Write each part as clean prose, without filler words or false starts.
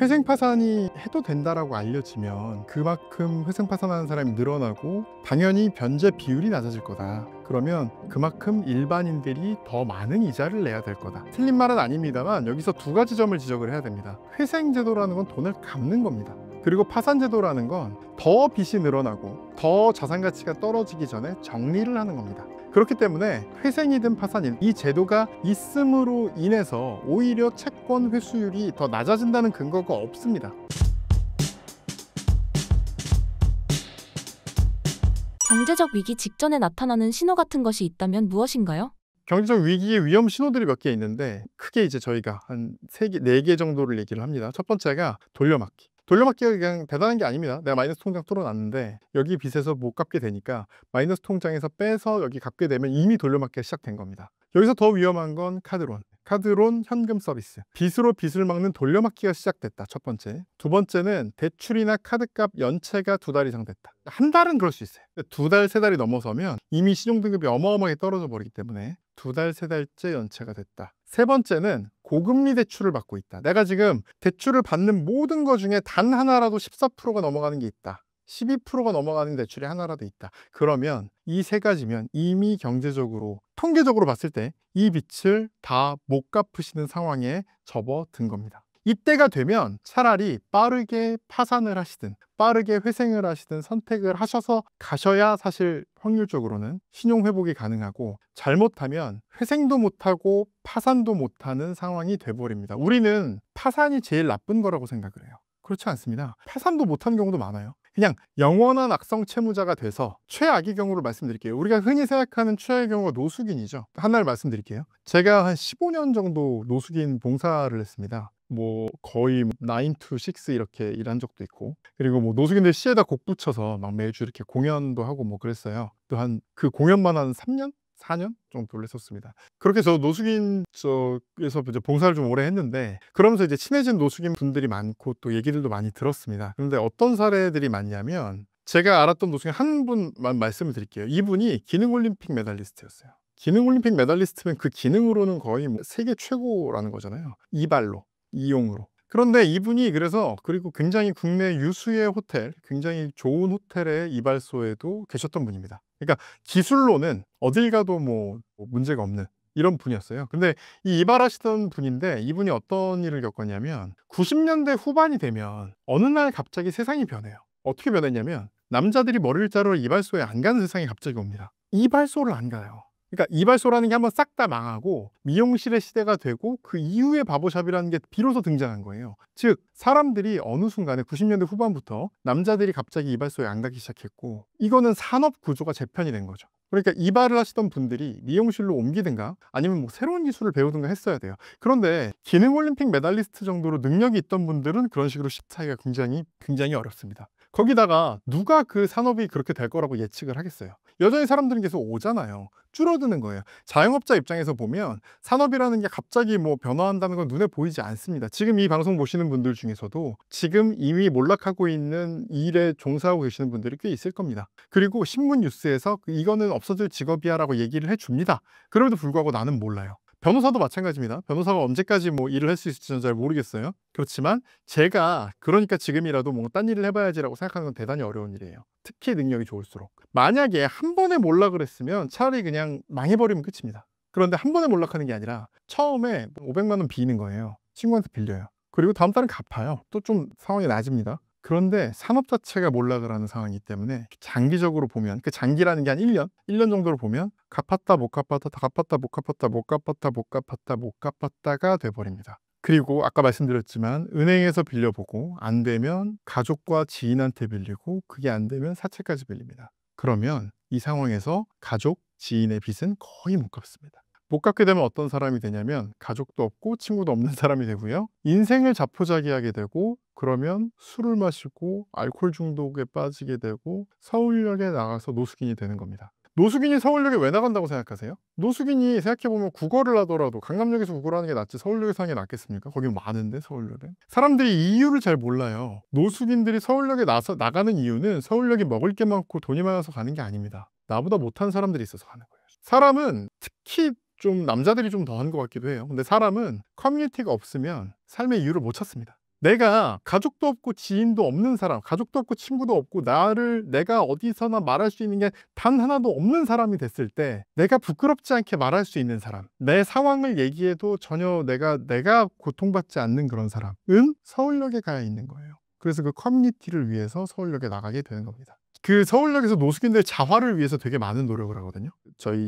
회생 파산이 해도 된다라고 알려지면 그만큼 회생 파산하는 사람이 늘어나고 당연히 변제 비율이 낮아질 거다. 그러면 그만큼 일반인들이 더 많은 이자를 내야 될 거다. 틀린 말은 아닙니다만 여기서 두 가지 점을 지적을 해야 됩니다. 회생 제도라는 건 돈을 갚는 겁니다. 그리고 파산 제도라는 건 더 빚이 늘어나고 더 자산 가치가 떨어지기 전에 정리를 하는 겁니다. 그렇기 때문에 회생이든 파산이든 이 제도가 있음으로 인해서 오히려 채권 회수율이 더 낮아진다는 근거가 없습니다. 경제적 위기 직전에 나타나는 신호 같은 것이 있다면 무엇인가요? 경제적 위기의 위험 신호들이 몇 개 있는데 크게 이제 저희가 한 3개, 4개 정도를 얘기를 합니다. 첫 번째가 돌려막기. 돌려막기가 그냥 대단한 게 아닙니다. 내가 마이너스 통장 뚫어놨는데 여기 빚에서 못 갚게 되니까 마이너스 통장에서 빼서 여기 갚게 되면 이미 돌려막기가 시작된 겁니다. 여기서 더 위험한 건 카드론. 카드론 현금 서비스. 빚으로 빚을 막는 돌려막기가 시작됐다. 첫 번째. 두 번째는 대출이나 카드값 연체가 2달 이상 됐다. 한 달은 그럴 수 있어요. 2달, 3달이 넘어서면 이미 신용등급이 어마어마하게 떨어져 버리기 때문에 2달, 3달째 연체가 됐다. 세 번째는 고금리 대출을 받고 있다. 내가 지금 대출을 받는 모든 것 중에 단 하나라도 14%가 넘어가는 게 있다. 12%가 넘어가는 대출이 하나라도 있다. 그러면 이 세 가지면 이미 경제적으로 통계적으로 봤을 때 이 빚을 다 못 갚으시는 상황에 접어든 겁니다. 이때가 되면 차라리 빠르게 파산을 하시든 빠르게 회생을 하시든 선택을 하셔서 가셔야 사실 확률적으로는 신용 회복이 가능하고, 잘못하면 회생도 못하고 파산도 못하는 상황이 돼버립니다. 우리는 파산이 제일 나쁜 거라고 생각을 해요. 그렇지 않습니다. 파산도 못한 경우도 많아요. 그냥 영원한 악성 채무자가 돼서, 최악의 경우를 말씀드릴게요. 우리가 흔히 생각하는 최악의 경우가 노숙인이죠. 하나를 말씀드릴게요. 제가 한 15년 정도 노숙인 봉사를 했습니다. 뭐 거의 9 to 6 이렇게 일한 적도 있고, 그리고 뭐 노숙인들 시에다 곡 붙여서 막 매주 이렇게 공연도 하고 뭐 그랬어요. 또 한 그 공연만 한 3년? 4년 정도를 했었습니다. 그렇게 저 노숙인 쪽에서 이제 봉사를 좀 오래 했는데, 그러면서 이제 친해진 노숙인 분들이 많고 또 얘기들도 많이 들었습니다. 그런데 어떤 사례들이 많냐면, 제가 알았던 노숙인 한 분만 말씀을 드릴게요. 이분이 기능올림픽 메달리스트였어요. 기능올림픽 메달리스트면 그 기능으로는 거의 뭐 세계 최고라는 거잖아요. 이발로, 이용으로. 그런데 이분이 그리고 굉장히 국내 유수의 호텔, 굉장히 좋은 호텔의 이발소에도 계셨던 분입니다. 그러니까 기술로는 어딜 가도 뭐 문제가 없는 이런 분이었어요. 근데 이 이발하시던 분인데, 이분이 어떤 일을 겪었냐면 90년대 후반이 되면 어느 날 갑자기 세상이 변해요. 어떻게 변했냐면, 남자들이 머리를 자르러 이발소에 안 가는 세상이 갑자기 옵니다. 이발소를 안 가요. 그러니까 이발소라는 게 한번 싹 다 망하고 미용실의 시대가 되고, 그 이후에 바보샵이라는 게 비로소 등장한 거예요. 즉, 사람들이 어느 순간에 90년대 후반부터 남자들이 갑자기 이발소에 안 가기 시작했고, 이거는 산업 구조가 재편이 된 거죠. 그러니까 이발을 하시던 분들이 미용실로 옮기든가 아니면 뭐 새로운 기술을 배우든가 했어야 돼요. 그런데 기능올림픽 메달리스트 정도로 능력이 있던 분들은 그런 식으로 쉽사기가 굉장히 어렵습니다. 거기다가 누가 그 산업이 그렇게 될 거라고 예측을 하겠어요. 여전히 사람들은 계속 오잖아요. 줄어드는 거예요. 자영업자 입장에서 보면 산업이라는 게 갑자기 뭐 변화한다는 건 눈에 보이지 않습니다. 지금 이 방송 보시는 분들 중에서도 지금 이미 몰락하고 있는 일에 종사하고 계시는 분들이 꽤 있을 겁니다. 그리고 신문 뉴스에서 이거는 없어질 직업이야 라고 얘기를 해줍니다. 그럼에도 불구하고 나는 몰라요. 변호사도 마찬가지입니다. 변호사가 언제까지 뭐 일을 할 수 있을지는 잘 모르겠어요. 그렇지만 제가 그러니까 지금이라도 뭐 딴 일을 해봐야지라고 생각하는 건 대단히 어려운 일이에요. 특히 능력이 좋을수록. 만약에 한 번에 몰락을 했으면 차라리 그냥 망해버리면 끝입니다. 그런데 한 번에 몰락하는 게 아니라 처음에 500만 원 비는 거예요. 친구한테 빌려요. 그리고 다음 달은 갚아요. 또 좀 상황이 나아집니다. 그런데 산업 자체가 몰락을 하는 상황이기 때문에 장기적으로 보면, 그 장기라는 게 한 1년 정도로 보면 갚았다 못 갚았다, 다 갚았다 못 갚았다, 못 갚았다 못 갚았다 못 갚았다가 돼버립니다. 그리고 아까 말씀드렸지만 은행에서 빌려보고 안 되면 가족과 지인한테 빌리고, 그게 안 되면 사채까지 빌립니다. 그러면 이 상황에서 가족, 지인의 빚은 거의 못 갚습니다. 못 갚게 되면 어떤 사람이 되냐면, 가족도 없고 친구도 없는 사람이 되고요. 인생을 자포자기하게 되고, 그러면 술을 마시고 알코올 중독에 빠지게 되고 서울역에 나가서 노숙인이 되는 겁니다. 노숙인이 서울역에 왜 나간다고 생각하세요? 노숙인이 생각해보면 국어를 하더라도 강남역에서 국어를 하는 게 낫지 서울역에서 하는 게 낫겠습니까? 거기 많은데, 서울역에. 사람들이 이유를 잘 몰라요. 노숙인들이 서울역에 나가는 이유는 서울역이 먹을 게 많고 돈이 많아서 가는 게 아닙니다. 나보다 못한 사람들이 있어서 가는 거예요. 사람은, 특히 좀 남자들이 좀 더한 것 같기도 해요. 근데 사람은 커뮤니티가 없으면 삶의 이유를 못 찾습니다. 내가 가족도 없고 지인도 없는 사람, 가족도 없고 친구도 없고 내가 어디서나 말할 수 있는 게 단 하나도 없는 사람이 됐을 때 내가 부끄럽지 않게 말할 수 있는 사람, 내 상황을 얘기해도 전혀 내가 고통받지 않는 그런 사람은 서울역에 가야 있는 거예요. 그래서 그 커뮤니티를 위해서 서울역에 나가게 되는 겁니다. 그 서울역에서 노숙인들 자활을 위해서 되게 많은 노력을 하거든요.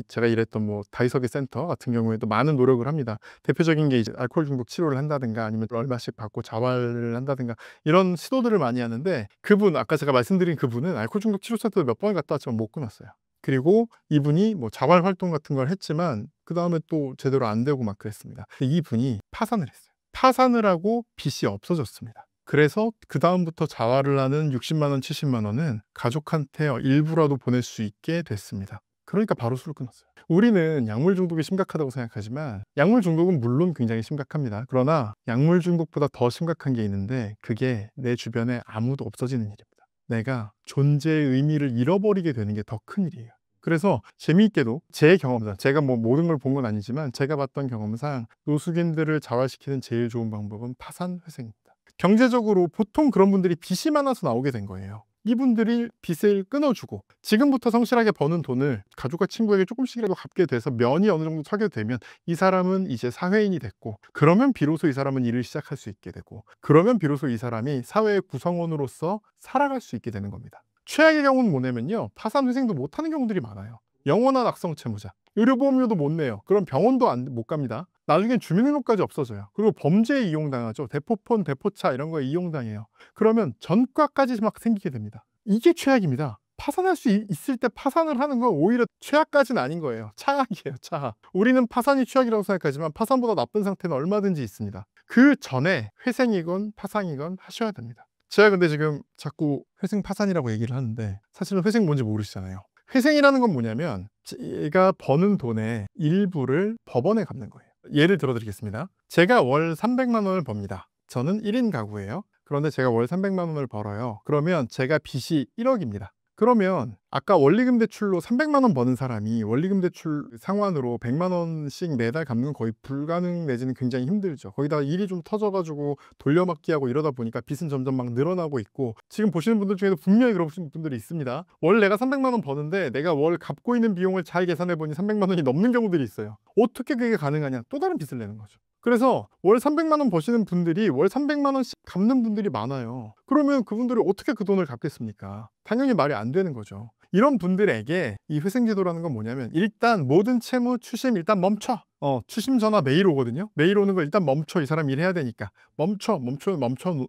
제가 일했던 뭐 다이서비 센터 같은 경우에도 많은 노력을 합니다. 대표적인 게 이제 알코올 중독 치료를 한다든가 아니면 얼마씩 받고 자활을 한다든가 이런 시도들을 많이 하는데, 아까 제가 말씀드린 그분은 알코올 중독 치료 센터 몇 번 갔다 왔지만 못 끊었어요. 그리고 이분이 뭐 자활 활동 같은 걸 했지만 그 다음에 또 제대로 안 되고 막 그랬습니다. 근데 이분이 파산을 했어요. 파산을 하고 빚이 없어졌습니다. 그래서 그 다음부터 자활을 하는 60만 원, 70만 원은 가족한테 일부라도 보낼 수 있게 됐습니다. 그러니까 바로 술을 끊었어요. 우리는 약물 중독이 심각하다고 생각하지만 약물 중독은 물론 굉장히 심각합니다. 그러나 약물 중독보다 더 심각한 게 있는데 그게 내 주변에 아무도 없어지는 일입니다. 내가 존재의 의미를 잃어버리게 되는 게 더 큰 일이에요. 그래서 재미있게도 제 경험상, 제가 뭐 모든 걸 본 건 아니지만 제가 봤던 경험상 노숙인들을 자활시키는 제일 좋은 방법은 파산 회생입니다. 경제적으로 보통 그런 분들이 빚이 많아서 나오게 된 거예요. 이분들이 빚을 끊어주고 지금부터 성실하게 버는 돈을 가족과 친구에게 조금씩이라도 갚게 돼서 면이 어느 정도 서게 되면 이 사람은 이제 사회인이 됐고, 그러면 비로소 이 사람은 일을 시작할 수 있게 되고, 그러면 비로소 이 사람이 사회의 구성원으로서 살아갈 수 있게 되는 겁니다. 최악의 경우는 뭐냐면요, 파산 회생도 못하는 경우들이 많아요. 영원한 악성 채무자, 의료보험료도 못 내요. 그럼 병원도 못 갑니다. 나중엔 주민등록까지 없어져요. 그리고 범죄에 이용당하죠. 대포폰, 대포차 이런 거에 이용당해요. 그러면 전과까지 막 생기게 됩니다. 이게 최악입니다. 파산할 수 있을 때 파산을 하는 건 오히려 최악까지는 아닌 거예요. 차악이에요, 차악. 우리는 파산이 최악이라고 생각하지만 파산보다 나쁜 상태는 얼마든지 있습니다. 그 전에 회생이건 파산이건 하셔야 됩니다. 제가 근데 지금 자꾸 회생 파산이라고 얘기를 하는데 사실은 회생 뭔지 모르시잖아요. 회생이라는 건 뭐냐면 제가 버는 돈의 일부를 법원에 갚는 거예요. 예를 들어 드리겠습니다. 제가 월 300만 원을 법니다. 저는 1인 가구예요. 그런데 제가 월 300만 원을 벌어요. 그러면 제가 빚이 1억입니다. 그러면 아까 원리금 대출로 300만 원 버는 사람이 원리금 대출 상환으로 100만 원씩 매달 갚는 건 거의 불가능 내지는 굉장히 힘들죠. 거기다가 일이 좀 터져가지고 돌려막기하고 이러다 보니까 빚은 점점 막 늘어나고 있고, 지금 보시는 분들 중에도 분명히 그러신 분들이 있습니다. 월 내가 300만 원 버는데 내가 월 갚고 있는 비용을 잘 계산해 보니 300만 원이 넘는 경우들이 있어요. 어떻게 그게 가능하냐? 또 다른 빚을 내는 거죠. 그래서 월 300만 원 버시는 분들이 월 300만 원씩 갚는 분들이 많아요. 그러면 그분들이 어떻게 그 돈을 갚겠습니까? 당연히 말이 안 되는 거죠. 이런 분들에게 이 회생제도라는 건 뭐냐면, 일단 모든 채무 추심 일단 멈춰. 추심 전화 매일 오거든요. 매일 오는 거 일단 멈춰. 이 사람 일해야 되니까 멈춰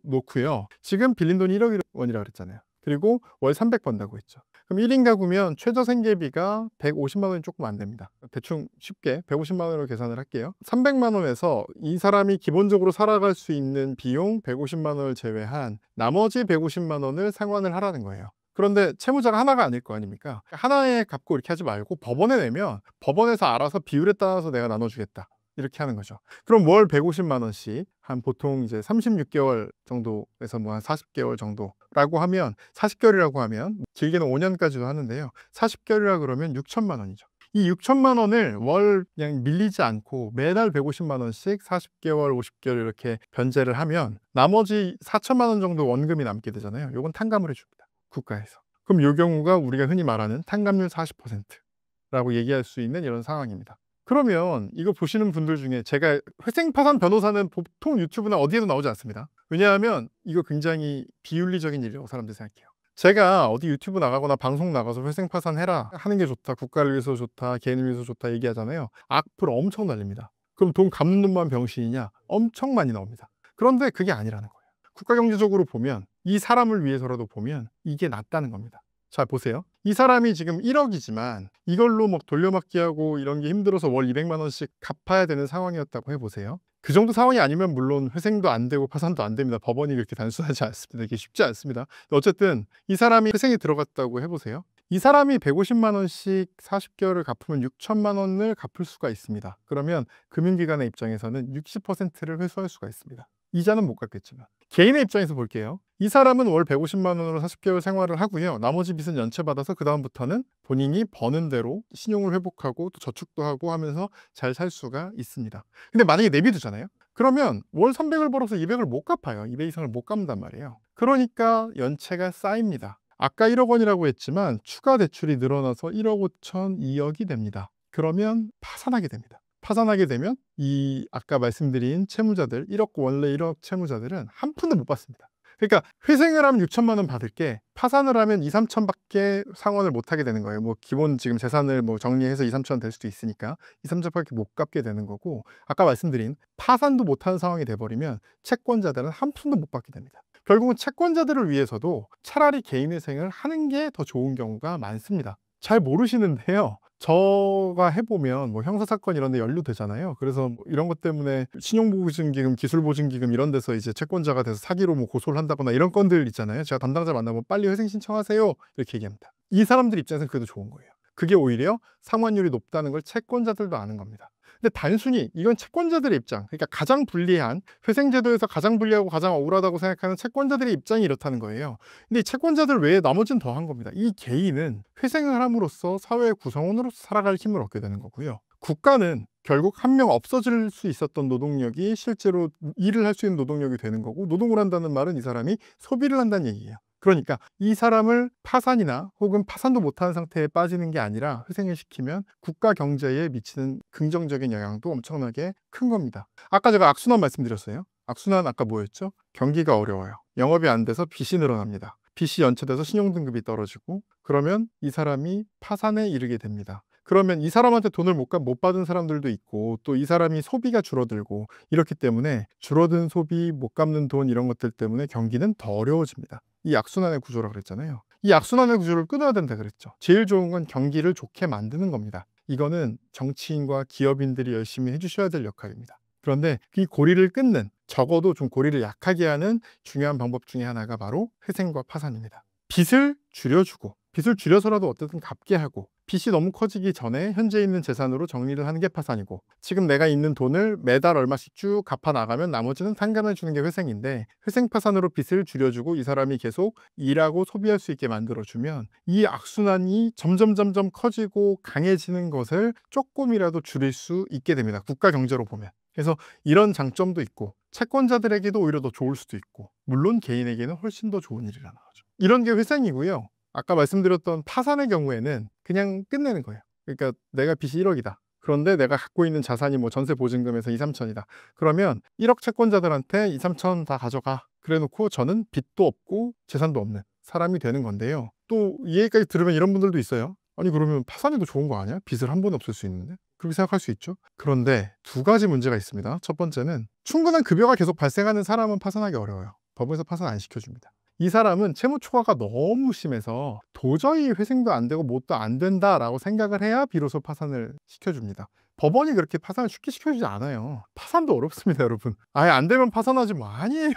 놓고요. 지금 빌린 돈이 1억 원이라고 그랬잖아요. 그리고 월 300 번다고 했죠. 그럼 1인 가구면 최저 생계비가 150만 원이 조금 안 됩니다. 대충 쉽게 150만 원으로 계산을 할게요. 300만 원에서 이 사람이 기본적으로 살아갈 수 있는 비용 150만 원을 제외한 나머지 150만 원을 상환을 하라는 거예요. 그런데 채무자가 하나가 아닐 거 아닙니까? 하나에 갚고 이렇게 하지 말고 법원에 내면 법원에서 알아서 비율에 따라서 내가 나눠주겠다, 이렇게 하는 거죠. 그럼 월 150만 원씩 한 보통 이제 36개월 정도에서 뭐 한 40개월 정도라고 하면, 40개월이라고 하면 길게는 5년까지도 하는데요. 40개월이라 그러면 6천만 원이죠. 이 6천만 원을 월 그냥 밀리지 않고 매달 150만 원씩 40개월, 50개월 이렇게 변제를 하면 나머지 4천만 원 정도 원금이 남게 되잖아요. 요건 탕감을 해줍니다, 국가에서. 그럼 이 경우가 우리가 흔히 말하는 탕감률 40%라고 얘기할 수 있는 이런 상황입니다. 그러면 이거 보시는 분들 중에, 제가 회생파산 변호사는 보통 유튜브나 어디에도 나오지 않습니다. 왜냐하면 이거 굉장히 비윤리적인 일이라고 사람들이 생각해요. 제가 어디 유튜브 나가거나 방송 나가서 회생파산 해라, 하는 게 좋다, 국가를 위해서 좋다, 개인을 위해서 좋다 얘기하잖아요. 악플 엄청 날립니다. 그럼 돈 갚는 놈만 병신이냐? 엄청 많이 나옵니다. 그런데 그게 아니라는 거예요. 국가 경제적으로 보면, 이 사람을 위해서라도 보면 이게 낫다는 겁니다. 자, 보세요. 이 사람이 지금 1억이지만 이걸로 막 돌려막기하고 이런 게 힘들어서 월 200만 원씩 갚아야 되는 상황이었다고 해보세요. 그 정도 상황이 아니면 물론 회생도 안 되고 파산도 안 됩니다. 법원이 그렇게 단순하지 않습니다. 이게 쉽지 않습니다. 어쨌든 이 사람이 회생이 들어갔다고 해보세요. 이 사람이 150만 원씩 40개월을 갚으면 6천만 원을 갚을 수가 있습니다. 그러면 금융기관의 입장에서는 60%를 회수할 수가 있습니다. 이자는 못 갚겠지만. 개인의 입장에서 볼게요. 이 사람은 월 150만 원으로 40개월 생활을 하고요. 나머지 빚은 연체받아서 그 다음부터는 본인이 버는 대로 신용을 회복하고 또 저축도 하고 하면서 잘 살 수가 있습니다. 근데 만약에 내비두잖아요. 그러면 월 300을 벌어서 200을 못 갚아요. 200 이상을 못 갚는단 말이에요. 그러니까 연체가 쌓입니다. 아까 1억 원이라고 했지만 추가 대출이 늘어나서 1억 5천, 2억이 됩니다. 그러면 파산하게 됩니다. 파산하게 되면 이 아까 말씀드린 채무자들, 원래 1억 채무자들은 한 푼도 못 받습니다. 그러니까 회생을 하면 6천만 원 받을 게 파산을 하면 2, 3천밖에 상환을 못 하게 되는 거예요. 뭐 기본 지금 재산을 뭐 정리해서 2, 3천 될 수도 있으니까 2, 3천밖에 못 갚게 되는 거고, 아까 말씀드린 파산도 못하는 상황이 돼버리면 채권자들은 한 푼도 못 받게 됩니다. 결국은 채권자들을 위해서도 차라리 개인회생을 하는 게 더 좋은 경우가 많습니다. 잘 모르시는데요. 저가 해보면 뭐 형사사건 이런 데 연루되잖아요. 그래서 뭐 이런 것 때문에 신용보증기금, 기술보증기금 이런 데서 이제 채권자가 돼서 사기로 뭐 고소를 한다거나 이런 건들 있잖아요. 제가 담당자 만나면 빨리 회생 신청하세요 이렇게 얘기합니다. 이 사람들 입장에서는 그래도 좋은 거예요. 그게 오히려 상환율이 높다는 걸 채권자들도 아는 겁니다. 근데 단순히 이건 채권자들의 입장, 그러니까 가장 불리한, 회생제도에서 가장 불리하고 가장 억울하다고 생각하는 채권자들의 입장이 이렇다는 거예요. 근데 이 채권자들 외에 나머지는 더한 겁니다. 이 개인은 회생을 함으로써 사회의 구성원으로서 살아갈 힘을 얻게 되는 거고요. 국가는 결국 한 명 없어질 수 있었던 노동력이 실제로 일을 할 수 있는 노동력이 되는 거고, 노동을 한다는 말은 이 사람이 소비를 한다는 얘기예요. 그러니까 이 사람을 파산이나 혹은 파산도 못하는 상태에 빠지는 게 아니라 회생을 시키면 국가 경제에 미치는 긍정적인 영향도 엄청나게 큰 겁니다. 아까 제가 악순환 말씀드렸어요. 악순환 아까 뭐였죠? 경기가 어려워요. 영업이 안 돼서 빚이 늘어납니다. 빚이 연체돼서 신용등급이 떨어지고, 그러면 이 사람이 파산에 이르게 됩니다. 그러면 이 사람한테 돈을 못 받은 사람들도 있고, 또 이 사람이 소비가 줄어들고, 이렇기 때문에 줄어든 소비, 못 갚는 돈 이런 것들 때문에 경기는 더 어려워집니다. 이 악순환의 구조라 그랬잖아요. 이 악순환의 구조를 끊어야 된다 그랬죠. 제일 좋은 건 경기를 좋게 만드는 겁니다. 이거는 정치인과 기업인들이 열심히 해주셔야 될 역할입니다. 그런데 이 고리를 끊는, 적어도 좀 고리를 약하게 하는 중요한 방법 중에 하나가 바로 회생과 파산입니다. 빚을 줄여주고, 빚을 줄여서라도 어쨌든 갚게 하고, 빚이 너무 커지기 전에 현재 있는 재산으로 정리를 하는 게 파산이고, 지금 내가 있는 돈을 매달 얼마씩 쭉 갚아 나가면 나머지는 상감해 주는 게 회생인데, 회생 파산으로 빚을 줄여주고 이 사람이 계속 일하고 소비할 수 있게 만들어주면 이 악순환이 점점 커지고 강해지는 것을 조금이라도 줄일 수 있게 됩니다. 국가 경제로 보면. 그래서 이런 장점도 있고, 채권자들에게도 오히려 더 좋을 수도 있고, 물론 개인에게는 훨씬 더 좋은 일이라는 거죠. 이런 게 회생이고요. 아까 말씀드렸던 파산의 경우에는 그냥 끝내는 거예요. 그러니까 내가 빚이 1억이다. 그런데 내가 갖고 있는 자산이 뭐 전세 보증금에서 2, 3천이다. 그러면 1억 채권자들한테 2, 3천 다 가져가. 그래 놓고 저는 빚도 없고 재산도 없는 사람이 되는 건데요. 또 이 얘기까지 들으면 이런 분들도 있어요. 아니 그러면 파산해도 좋은 거 아니야? 빚을 한 번에 없앨 수 있는데? 그렇게 생각할 수 있죠. 그런데 두 가지 문제가 있습니다. 첫 번째는 충분한 급여가 계속 발생하는 사람은 파산하기 어려워요. 법원에서 파산 안 시켜줍니다. 이 사람은 채무 초과가 너무 심해서 도저히 회생도 안 되고 뭣도 안 된다라고 생각을 해야 비로소 파산을 시켜줍니다. 법원이 그렇게 파산을 쉽게 시켜주지 않아요. 파산도 어렵습니다, 여러분. 아예 안 되면 파산하지 뭐 아니에요.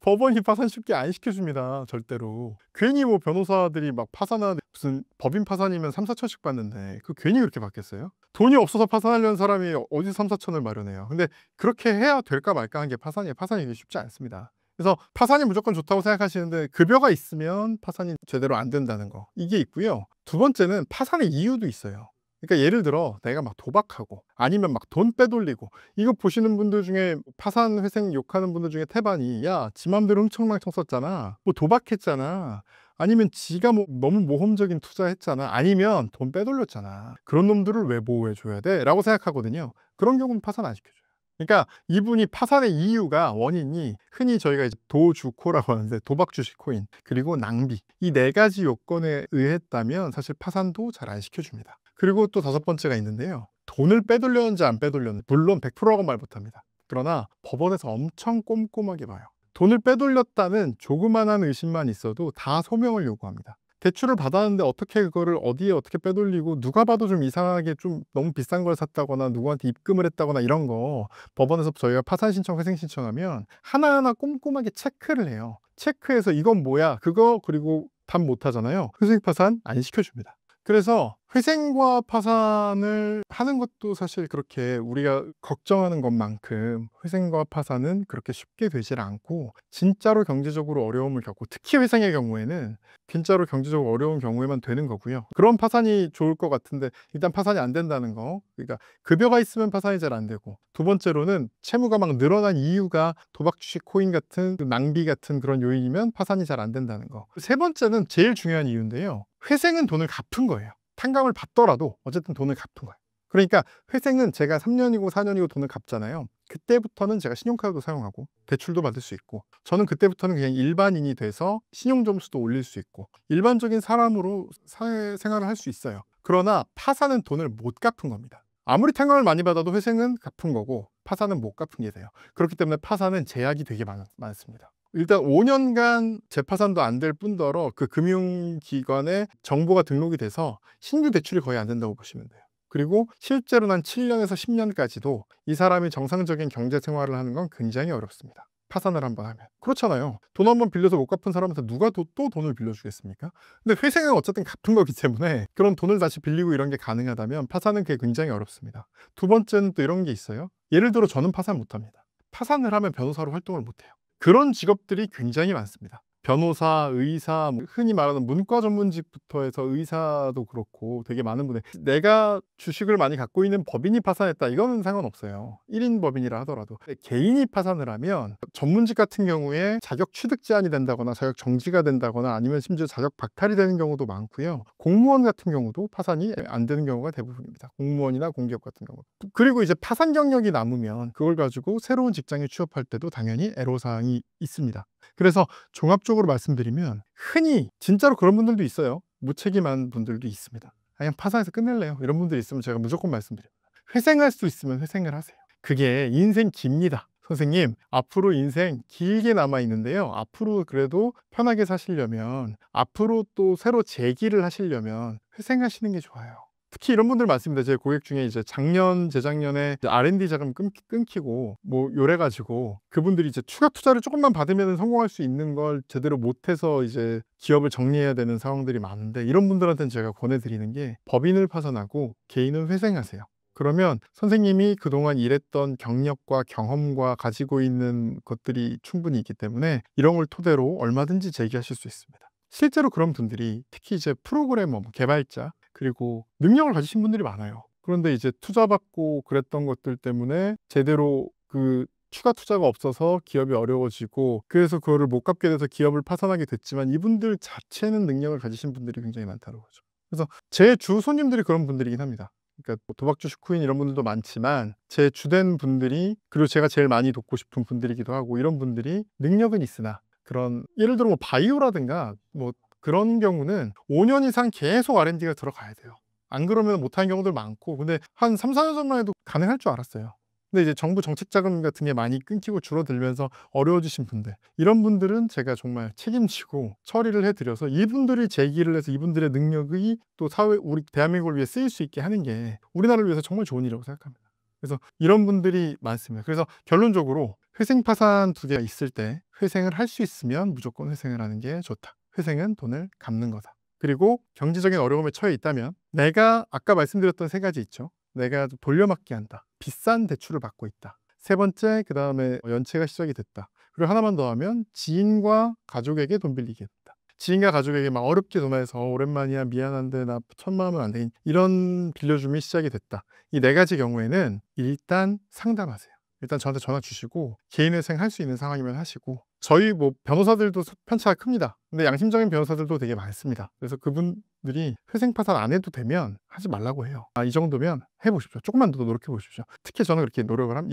법원이 파산 쉽게 안 시켜줍니다, 절대로. 괜히 뭐 변호사들이 막 파산하는데 무슨 법인 파산이면 3, 4천씩 받는데 그 괜히 그렇게 받겠어요? 돈이 없어서 파산하려는 사람이 어디서 3, 4천을 마련해요. 근데 그렇게 해야 될까 말까 한 게 파산이에요. 파산이 쉽지 않습니다. 그래서 파산이 무조건 좋다고 생각하시는데 급여가 있으면 파산이 제대로 안 된다는 거, 이게 있고요. 두 번째는 파산의 이유도 있어요. 그러니까 예를 들어 내가 막 도박하고 아니면 막 돈 빼돌리고, 이거 보시는 분들 중에 파산 회생 욕하는 분들 중에 태반이 야, 지 맘대로 흥청망청 썼잖아, 뭐 도박했잖아, 아니면 지가 뭐 너무 모험적인 투자했잖아, 아니면 돈 빼돌렸잖아, 그런 놈들을 왜 보호해줘야 돼? 라고 생각하거든요. 그런 경우는 파산 안 시켜줘요. 그러니까 이분이 파산의 이유가, 원인이 흔히 저희가 이제 도주코라고 하는데 도박 주식 코인 그리고 낭비, 이 네 가지 요건에 의했다면 사실 파산도 잘 안 시켜줍니다. 그리고 또 다섯 번째가 있는데요. 돈을 빼돌렸는지 안 빼돌렸는지 물론 100%라고 말 못합니다. 그러나 법원에서 엄청 꼼꼼하게 봐요. 돈을 빼돌렸다는 조그만한 의심만 있어도 다 소명을 요구합니다. 대출을 받았는데 어떻게 그거를 어디에 어떻게 빼돌리고, 누가 봐도 좀 이상하게 좀 너무 비싼 걸 샀다거나 누구한테 입금을 했다거나 이런 거 법원에서 저희가 파산 신청, 회생 신청하면 하나하나 꼼꼼하게 체크를 해요. 체크해서 이건 뭐야, 그거, 그리고 답 못 하잖아요. 회생 파산 안 시켜줍니다. 그래서 회생과 파산을 하는 것도 사실 그렇게 우리가 걱정하는 것만큼 회생과 파산은 그렇게 쉽게 되질 않고, 진짜로 경제적으로 어려움을 겪고, 특히 회생의 경우에는 진짜로 경제적으로 어려운 경우에만 되는 거고요. 그런 파산이 좋을 것 같은데 일단 파산이 안 된다는 거. 그러니까 급여가 있으면 파산이 잘 안 되고, 두 번째로는 채무가 막 늘어난 이유가 도박, 주식, 코인 같은 낭비 같은 그런 요인이면 파산이 잘 안 된다는 거. 세 번째는 제일 중요한 이유인데요. 회생은 돈을 갚은 거예요. 탕감을 받더라도 어쨌든 돈을 갚은 거예요. 그러니까 회생은 제가 3년이고 4년이고 돈을 갚잖아요. 그때부터는 제가 신용카드도 사용하고 대출도 받을 수 있고, 저는 그때부터는 그냥 일반인이 돼서 신용점수도 올릴 수 있고 일반적인 사람으로 사회생활을 할 수 있어요. 그러나 파산은 돈을 못 갚은 겁니다. 아무리 탕감을 많이 받아도 회생은 갚은 거고 파산은 못 갚은 게 돼요. 그렇기 때문에 파산은 제약이 되게 많습니다. 일단 5년간 재파산도 안 될 뿐더러 그 금융기관에 정보가 등록이 돼서 신규 대출이 거의 안 된다고 보시면 돼요. 그리고 실제로는 한 7년에서 10년까지도 이 사람이 정상적인 경제 생활을 하는 건 굉장히 어렵습니다. 파산을 한번 하면. 그렇잖아요. 돈 한번 빌려서 못 갚은 사람한테 누가 또 돈을 빌려주겠습니까? 근데 회생은 어쨌든 갚은 거기 때문에 그런 돈을 다시 빌리고 이런 게 가능하다면 파산은 그게 굉장히 어렵습니다. 두 번째는 또 이런 게 있어요. 예를 들어 저는 파산 못합니다. 파산을 하면 변호사로 활동을 못해요. 그런 직업들이 굉장히 많습니다. 변호사, 의사, 흔히 말하는 문과 전문직부터 해서 의사도 그렇고 되게 많은 분들, 내가 주식을 많이 갖고 있는 법인이 파산했다 이거는 상관없어요. 1인 법인이라 하더라도. 개인이 파산을 하면 전문직 같은 경우에 자격 취득 제한이 된다거나 자격 정지가 된다거나 아니면 심지어 자격 박탈이 되는 경우도 많고요. 공무원 같은 경우도 파산이 안 되는 경우가 대부분입니다. 공무원이나 공기업 같은 경우. 그리고 이제 파산 경력이 남으면 그걸 가지고 새로운 직장에 취업할 때도 당연히 애로사항이 있습니다. 그래서 종합적으로 말씀드리면 흔히 진짜로 그런 분들도 있어요. 무책임한 분들도 있습니다. 그냥 파산해서 끝낼래요. 이런 분들이 있으면 제가 무조건 말씀드립니다. 회생할 수 있으면 회생을 하세요. 그게 인생 깁니다. 선생님, 앞으로 인생 길게 남아 있는데요. 앞으로 그래도 편하게 사시려면, 앞으로 또 새로 재기를 하시려면 회생하시는 게 좋아요. 특히 이런 분들 많습니다. 제 고객 중에 이제 작년, 재작년에 R&D 자금 끊기고 뭐 요래가지고 그분들이 이제 추가 투자를 조금만 받으면 성공할 수 있는 걸 제대로 못해서 이제 기업을 정리해야 되는 상황들이 많은데, 이런 분들한테는 제가 권해드리는 게 법인을 파산하고 개인을 회생하세요. 그러면 선생님이 그동안 일했던 경력과 경험과 가지고 있는 것들이 충분히 있기 때문에 이런 걸 토대로 얼마든지 재기하실 수 있습니다. 실제로 그런 분들이 특히 이제 프로그래머, 개발자, 그리고 능력을 가지신 분들이 많아요. 그런데 이제 투자받고 그랬던 것들 때문에 제대로 그 추가 투자가 없어서 기업이 어려워지고, 그래서 그거를 못 갚게 돼서 기업을 파산하게 됐지만 이분들 자체는 능력을 가지신 분들이 굉장히 많다는 거죠. 그래서 제 주 손님들이 그런 분들이긴 합니다. 그러니까 뭐 도박, 주식, 코인 이런 분들도 많지만 제 주된 분들이, 그리고 제가 제일 많이 돕고 싶은 분들이기도 하고, 이런 분들이 능력은 있으나 그런, 예를 들어 뭐 바이오라든가 뭐 그런 경우는 5년 이상 계속 R&D가 들어가야 돼요. 안 그러면 못하는 경우들 많고, 근데 한 3, 4년 전만 해도 가능할 줄 알았어요. 근데 이제 정부 정책 자금 같은 게 많이 끊기고 줄어들면서 어려워지신 분들, 이런 분들은 제가 정말 책임지고 처리를 해드려서 이분들이 재기를 해서 이분들의 능력이 또 사회, 우리 대한민국을 위해 쓰일 수 있게 하는 게 우리나라를 위해서 정말 좋은 일이라고 생각합니다. 그래서 이런 분들이 많습니다. 그래서 결론적으로 회생 파산 두 개가 있을 때 회생을 할 수 있으면 무조건 회생을 하는 게 좋다. 회생은 돈을 갚는 거다. 그리고 경제적인 어려움에 처해 있다면 내가 아까 말씀드렸던 세 가지 있죠. 내가 돌려막기 한다. 비싼 대출을 받고 있다. 세 번째, 그 다음에 연체가 시작이 됐다. 그리고 하나만 더 하면 지인과 가족에게 돈 빌리게 했다. 지인과 가족에게 막 어렵게 전화해서 오랜만이야, 미안한데 나 1,000만 원 안 되니, 이런 빌려줌이 시작이 됐다. 이 네 가지 경우에는 일단 상담하세요. 일단 저한테 전화 주시고 개인회생 할 수 있는 상황이면 하시고, 저희 뭐 변호사들도 편차가 큽니다. 근데 양심적인 변호사들도 되게 많습니다. 그래서 그분들이 회생 파산 안 해도 되면 하지 말라고 해요. 이 정도면 해보십시오. 조금만 더 노력해 보십시오. 특히 저는 그렇게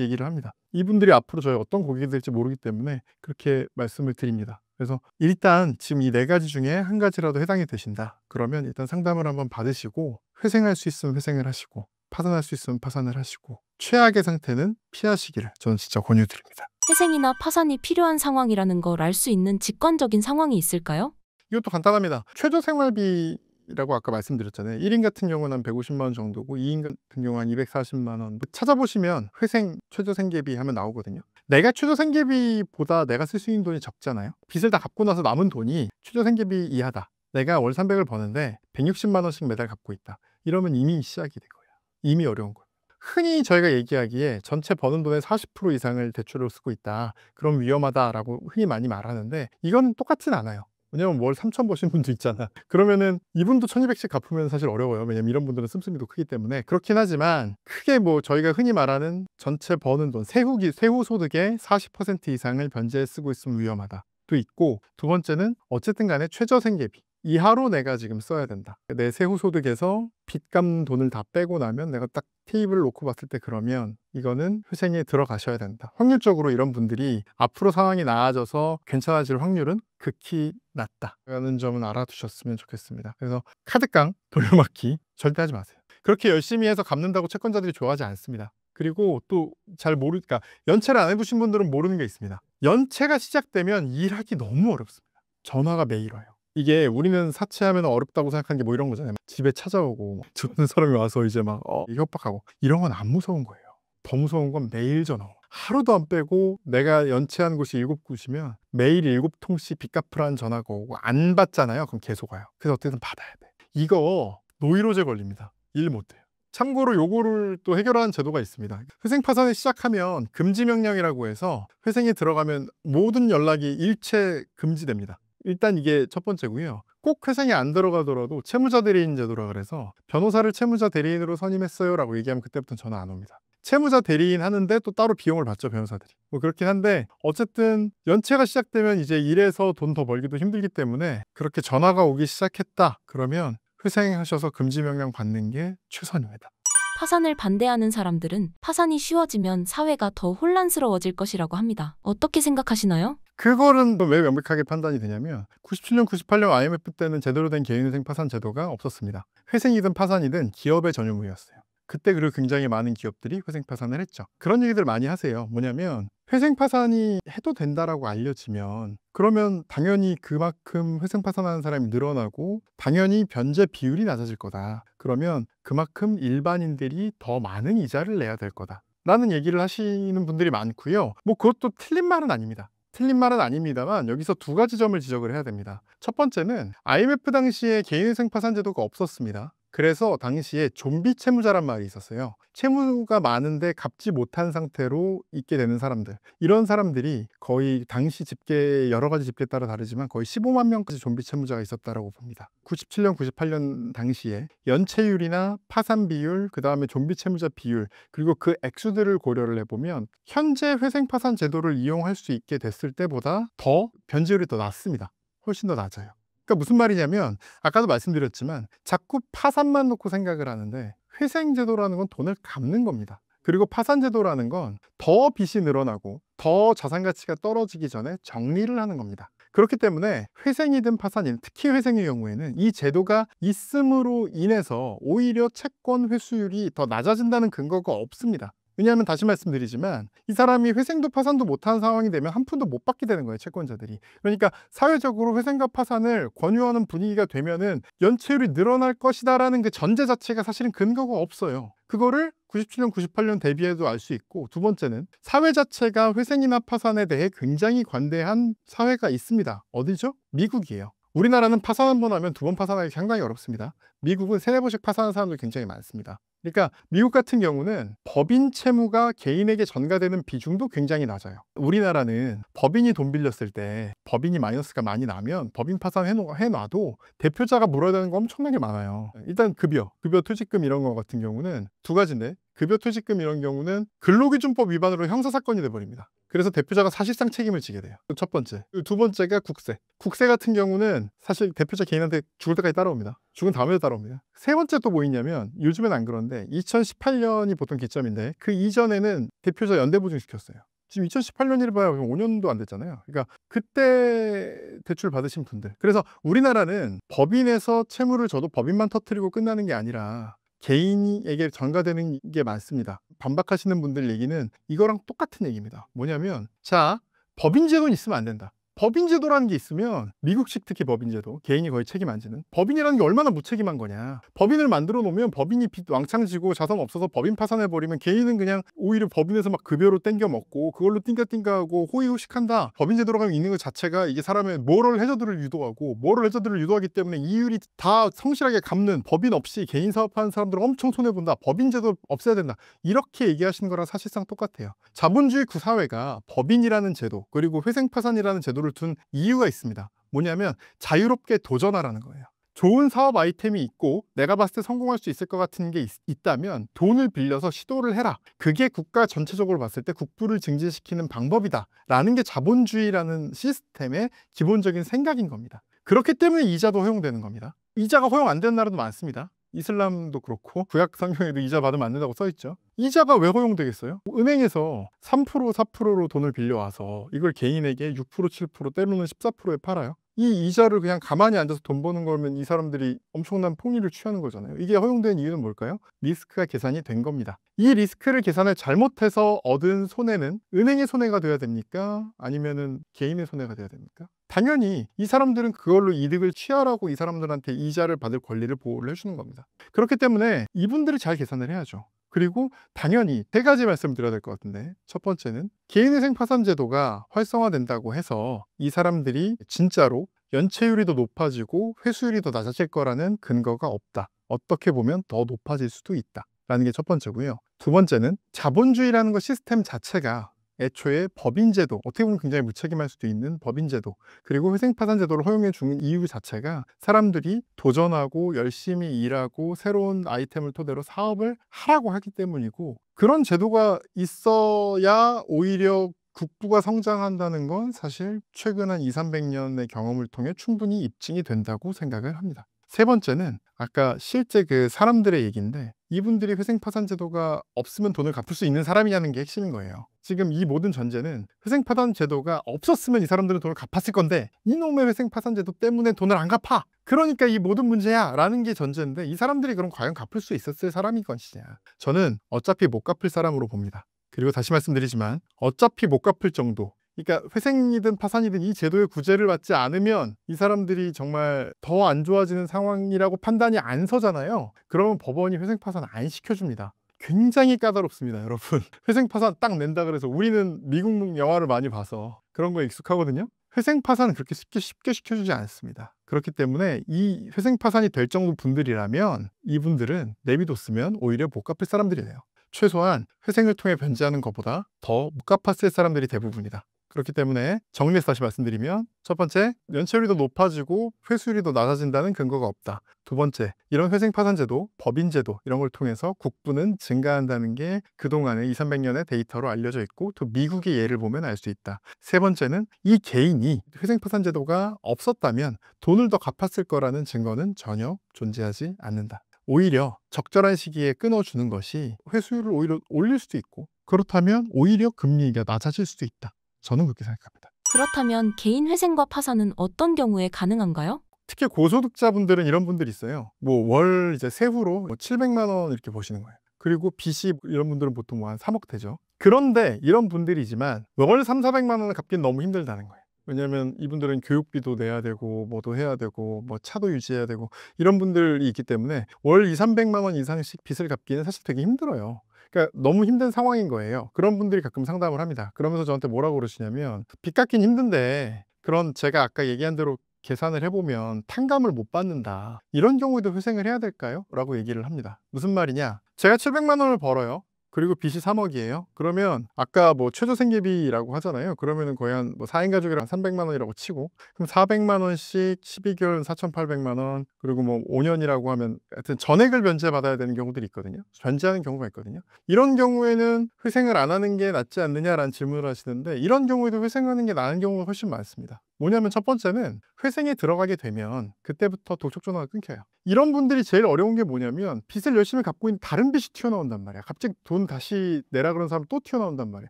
얘기를 합니다. 이분들이 앞으로 저희 어떤 고객이 될지 모르기 때문에 그렇게 말씀을 드립니다. 그래서 일단 지금 이 네 가지 중에 한 가지라도 해당이 되신다. 그러면 일단 상담을 한번 받으시고, 회생할 수 있으면 회생을 하시고, 파산할 수 있으면 파산을 하시고, 최악의 상태는 피하시기를 저는 진짜 권유드립니다. 회생이나 파산이 필요한 상황이라는 걸 알 수 있는 직관적인 상황이 있을까요? 이것도 간단합니다. 최저 생활비라고 아까 말씀드렸잖아요. 1인 같은 경우는 한 150만 원 정도고 2인 같은 경우는 한 240만 원. 찾아보시면 회생 최저 생계비 하면 나오거든요. 내가 최저 생계비보다 내가 쓸 수 있는 돈이 적잖아요. 빚을 다 갚고 나서 남은 돈이 최저 생계비 이하다. 내가 월 300을 버는데 160만 원씩 매달 갖고 있다. 이러면 이미 시작이 된 거야. 이미 어려운 거야. 흔히 저희가 얘기하기에 전체 버는 돈의 40% 이상을 대출로 쓰고 있다. 그럼 위험하다라고 흔히 많이 말하는데 이건 똑같진 않아요. 왜냐면 월 3천 버신 분도 있잖아. 그러면은 이분도 1200씩 갚으면 사실 어려워요. 왜냐면 이런 분들은 씀씀이도 크기 때문에. 그렇긴 하지만 크게 뭐 저희가 흔히 말하는 전체 버는 돈, 세후 소득의 40% 이상을 변제에 쓰고 있으면 위험하다. 도 있고, 두 번째는 어쨌든 간에 최저 생계비 이하로 내가 지금 써야 된다. 내 세후 소득에서 빚감 돈을 다 빼고 나면 내가 딱 테이블을 놓고 봤을 때 그러면 이거는 회생에 들어가셔야 된다. 확률적으로 이런 분들이 앞으로 상황이 나아져서 괜찮아질 확률은 극히 낮다 라는 점은 알아두셨으면 좋겠습니다. 그래서 카드깡, 돌려막기 절대 하지 마세요. 그렇게 열심히 해서 갚는다고 채권자들이 좋아하지 않습니다. 그리고 또 잘 모르니까 연체를 안 해보신 분들은 모르는 게 있습니다. 연체가 시작되면 일하기 너무 어렵습니다. 전화가 매일 와요. 이게 우리는 사채하면 어렵다고 생각하는 게 뭐 이런 거잖아요. 집에 찾아오고 주는 사람이 와서 이제 막 협박하고 이런 건 안 무서운 거예요. 더 무서운 건 매일 전화. 하루도 안 빼고 내가 연체한 곳이 7곳이면 매일 7통씩 빚 갚으라는 전화가 오고 안 받잖아요. 그럼 계속 와요. 그래서 어떻게든 받아야 돼. 이거 노이로제 걸립니다. 일 못해요. 참고로 요거를 또 해결하는 제도가 있습니다. 회생 파산을 시작하면 금지 명령이라고 해서 회생에 들어가면 모든 연락이 일체 금지됩니다. 일단 이게 첫 번째고요. 꼭 회생에 안 들어가더라도 채무자 대리인 제도라 그래서 변호사를 채무자 대리인으로 선임했어요 라고 얘기하면 그때부터는 전화 안 옵니다. 채무자 대리인 하는데 또 따로 비용을 받죠, 변호사들이. 뭐 그렇긴 한데 어쨌든 연체가 시작되면 이제 일해서 돈 더 벌기도 힘들기 때문에 그렇게 전화가 오기 시작했다 그러면 회생하셔서 금지 명령 받는 게 최선입니다. 파산을 반대하는 사람들은 파산이 쉬워지면 사회가 더 혼란스러워질 것이라고 합니다. 어떻게 생각하시나요? 그거는 왜 명백하게 판단이 되냐면 97년, 98년 IMF 때는 제대로 된 개인회생 파산 제도가 없었습니다. 회생이든 파산이든 기업의 전유무였어요. 그때 그리고 굉장히 많은 기업들이 회생 파산을 했죠. 그런 얘기들 많이 하세요. 뭐냐면 회생 파산이 해도 된다라고 알려지면 그러면 당연히 그만큼 회생 파산하는 사람이 늘어나고 당연히 변제 비율이 낮아질 거다. 그러면 그만큼 일반인들이 더 많은 이자를 내야 될 거다. 라는 얘기를 하시는 분들이 많고요. 뭐 그것도 틀린 말은 아닙니다. 틀린 말은 아닙니다만 여기서 두 가지 점을 지적을 해야 됩니다. 첫 번째는 IMF 당시에 개인회생 파산 제도가 없었습니다. 그래서 당시에 좀비 채무자란 말이 있었어요. 채무가 많은데 갚지 못한 상태로 있게 되는 사람들. 이런 사람들이 거의 당시 집계, 여러 가지 집계에 따라 다르지만 거의 15만 명까지 좀비 채무자가 있었다고 봅니다. 97년, 98년 당시에 연체율이나 파산 비율, 그 다음에 좀비 채무자 비율, 그리고 그 액수들을 고려를 해보면 현재 회생 파산 제도를 이용할 수 있게 됐을 때보다 더 변제율이 더 낮습니다. 훨씬 더 낮아요. 그러니까 무슨 말이냐면 아까도 말씀드렸지만 자꾸 파산만 놓고 생각을 하는데 회생제도라는 건 돈을 갚는 겁니다. 그리고 파산제도라는 건 더 빚이 늘어나고 더 자산 가치가 떨어지기 전에 정리를 하는 겁니다. 그렇기 때문에 회생이든 파산이든 특히 회생의 경우에는 이 제도가 있음으로 인해서 오히려 채권 회수율이 더 낮아진다는 근거가 없습니다. 왜냐하면 다시 말씀드리지만 이 사람이 회생도 파산도 못하는 상황이 되면 한 푼도 못 받게 되는 거예요, 채권자들이. 그러니까 사회적으로 회생과 파산을 권유하는 분위기가 되면은 연체율이 늘어날 것이다라는 그 전제 자체가 사실은 근거가 없어요. 그거를 97년, 98년 대비해도 알 수 있고, 두 번째는 사회 자체가 회생이나 파산에 대해 굉장히 관대한 사회가 있습니다. 어디죠? 미국이에요. 우리나라는 파산 한 번 하면 두 번 파산하기 상당히 어렵습니다. 미국은 세네 번씩 파산하는 사람들이 굉장히 많습니다. 그러니까 미국 같은 경우는 법인 채무가 개인에게 전가되는 비중도 굉장히 낮아요. 우리나라는 법인이 돈 빌렸을 때 법인이 마이너스가 많이 나면 법인 파산 해놔도 대표자가 물어야 되는 거 엄청나게 많아요. 일단 급여 퇴직금 이런 거 같은 경우는 두 가지인데 급여 퇴직금 이런 경우는 근로기준법 위반으로 형사사건이 돼버립니다. 그래서 대표자가 사실상 책임을 지게 돼요. 첫 번째. 두 번째가 국세. 국세 같은 경우는 사실 대표자 개인한테 죽을 때까지 따라옵니다. 죽은 다음에도 따라옵니다. 세 번째 또 뭐 있냐면 요즘엔 안 그런데 2018년이 보통 기점인데 그 이전에는 대표자 연대보증 시켰어요. 지금 2018년이라 봐야 5년도 안 됐잖아요. 그러니까 그때 대출 받으신 분들. 그래서 우리나라는 법인에서 채무를 져도 법인만 터뜨리고 끝나는 게 아니라 개인에게 전가되는 게 많습니다. 반박하시는 분들 얘기는 이거랑 똑같은 얘기입니다. 뭐냐면 자, 법인 제도는 있으면 안 된다. 법인 제도라는 게 있으면 미국식 특히 법인 제도, 개인이 거의 책임 안 지는 법인이라는 게 얼마나 무책임한 거냐. 법인을 만들어 놓으면 법인이 빚 왕창 지고 자산 없어서 법인 파산해 버리면 개인은 그냥 오히려 법인에서 막 급여로 땡겨 먹고 그걸로 띵가띵가하고 호의호식한다. 법인 제도라고 있는 것 자체가 이게 사람의 모럴 해저드를 유도하고 모럴 해저드를 유도하기 때문에 이율이 다 성실하게 갚는 법인 없이 개인 사업하는 사람들은 엄청 손해 본다. 법인 제도 없애야 된다. 이렇게 얘기하시는 거랑 사실상 똑같아요. 자본주의 구사회가 법인이라는 제도 그리고 회생파산이라는 제도를 둔 이유가 있습니다. 뭐냐면 자유롭게 도전하라는 거예요. 좋은 사업 아이템이 있고 내가 봤을 때 성공할 수 있을 것 같은 게 있다면 돈을 빌려서 시도를 해라. 그게 국가 전체적으로 봤을 때 국부를 증진시키는 방법이다. 라는 게 자본주의라는 시스템의 기본적인 생각인 겁니다. 그렇기 때문에 이자도 허용되는 겁니다. 이자가 허용 안 되는 나라도 많습니다. 이슬람도 그렇고 구약 성경에도 이자 받으면 안 된다고 써 있죠. 이자가 왜 허용되겠어요? 은행에서 3% 4%로 돈을 빌려와서 이걸 개인에게 6% 7% 때로는 14%에 팔아요. 이 이자를 그냥 가만히 앉아서 돈 버는 거면 이 사람들이 엄청난 폭리를 취하는 거잖아요. 이게 허용된 이유는 뭘까요? 리스크가 계산이 된 겁니다. 이 리스크를 계산을 잘못해서 얻은 손해는 은행의 손해가 돼야 됩니까? 아니면은 개인의 손해가 돼야 됩니까? 당연히 이 사람들은 그걸로 이득을 취하라고 이 사람들한테 이자를 받을 권리를 보호를 해주는 겁니다. 그렇기 때문에 이분들이 잘 계산을 해야죠. 그리고 당연히 세 가지 말씀드려야 될 것 같은데, 첫 번째는 개인회생 파산 제도가 활성화된다고 해서 이 사람들이 진짜로 연체율이 더 높아지고 회수율이 더 낮아질 거라는 근거가 없다. 어떻게 보면 더 높아질 수도 있다 라는 게 첫 번째고요. 두 번째는 자본주의라는 것 시스템 자체가 애초에 법인제도, 어떻게 보면 굉장히 무책임할 수도 있는 법인제도, 그리고 회생파산제도를 허용해 주는 이유 자체가 사람들이 도전하고 열심히 일하고 새로운 아이템을 토대로 사업을 하라고 하기 때문이고, 그런 제도가 있어야 오히려 국부가 성장한다는 건 사실 최근 한 2, 300년의 경험을 통해 충분히 입증이 된다고 생각을 합니다. 세 번째는 아까 실제 그 사람들의 얘기인데, 이분들이 회생파산 제도가 없으면 돈을 갚을 수 있는 사람이냐는 게 핵심인 거예요. 지금 이 모든 전제는 회생파산 제도가 없었으면 이 사람들은 돈을 갚았을 건데 이놈의 회생파산 제도 때문에 돈을 안 갚아. 그러니까 이 모든 문제야 라는 게 전제인데, 이 사람들이 그럼 과연 갚을 수 있었을 사람인 것이냐. 저는 어차피 못 갚을 사람으로 봅니다. 그리고 다시 말씀드리지만 어차피 못 갚을 정도, 그러니까 회생이든 파산이든 이 제도의 구제를 받지 않으면 이 사람들이 정말 더 안 좋아지는 상황이라고 판단이 안 서잖아요. 그러면 법원이 회생 파산 안 시켜줍니다. 굉장히 까다롭습니다, 여러분. 회생 파산 딱 낸다 그래서, 우리는 미국 영화를 많이 봐서 그런 거에 익숙하거든요. 회생 파산은 그렇게 쉽게 시켜주지 않습니다. 그렇기 때문에 이 회생 파산이 될 정도 분들이라면 이분들은 내비뒀으면 오히려 못 갚을 사람들이에요. 최소한 회생을 통해 변제하는 것보다 더 못 갚았을 사람들이 대부분이다. 그렇기 때문에 정리해서 다시 말씀드리면, 첫 번째, 연체율이 더 높아지고 회수율이 더 낮아진다는 근거가 없다. 두 번째, 이런 회생파산제도, 법인제도 이런 걸 통해서 국부는 증가한다는 게 그동안의 2, 300년의 데이터로 알려져 있고 또 미국의 예를 보면 알 수 있다. 세 번째는 이 개인이 회생파산제도가 없었다면 돈을 더 갚았을 거라는 증거는 전혀 존재하지 않는다. 오히려 적절한 시기에 끊어주는 것이 회수율을 오히려 올릴 수도 있고, 그렇다면 오히려 금리가 낮아질 수도 있다. 저는 그렇게 생각합니다. 그렇다면 개인 회생과 파산은 어떤 경우에 가능한가요? 특히 고소득자분들은 이런 분들이 있어요. 뭐 월 이제 세후로 뭐 700만 원 이렇게 버시는 거예요. 그리고 빚이, 이런 분들은 보통 뭐 한 3억 되죠. 그런데 이런 분들이지만 월 3, 400만 원을 갚기는 너무 힘들다는 거예요. 왜냐하면 이분들은 교육비도 내야 되고 뭐도 해야 되고 뭐 차도 유지해야 되고 이런 분들이 있기 때문에 월 2, 300만 원 이상씩 빚을 갚기는 사실 되게 힘들어요. 그러니까 너무 힘든 상황인 거예요. 그런 분들이 가끔 상담을 합니다. 그러면서 저한테 뭐라고 그러시냐면, 빚 갚긴 힘든데 그런 제가 아까 얘기한 대로 계산을 해보면 탕감을 못 받는다. 이런 경우에도 회생을 해야 될까요? 라고 얘기를 합니다. 무슨 말이냐? 제가 700만 원을 벌어요. 그리고 빚이 3억이에요. 그러면 아까 뭐 최저생계비라고 하잖아요. 그러면은 거의 한 뭐 4인 가족이랑 300만 원이라고 치고, 그럼 400만 원씩 12개월 4,800만 원, 그리고 뭐 5년이라고 하면 하여튼 전액을 변제받아야 되는 경우들이 있거든요. 변제하는 경우가 있거든요. 이런 경우에는 회생을 안 하는 게 낫지 않느냐라는 질문을 하시는데, 이런 경우에도 회생하는 게 나은 경우가 훨씬 많습니다. 뭐냐면 첫 번째는 회생에 들어가게 되면 그때부터 독촉 전화가 끊겨요. 이런 분들이 제일 어려운 게 뭐냐면, 빚을 열심히 갚고 있는 다른 빚이 튀어나온단 말이야. 갑자기 돈 다시 내라 그런 사람 또 튀어나온단 말이야.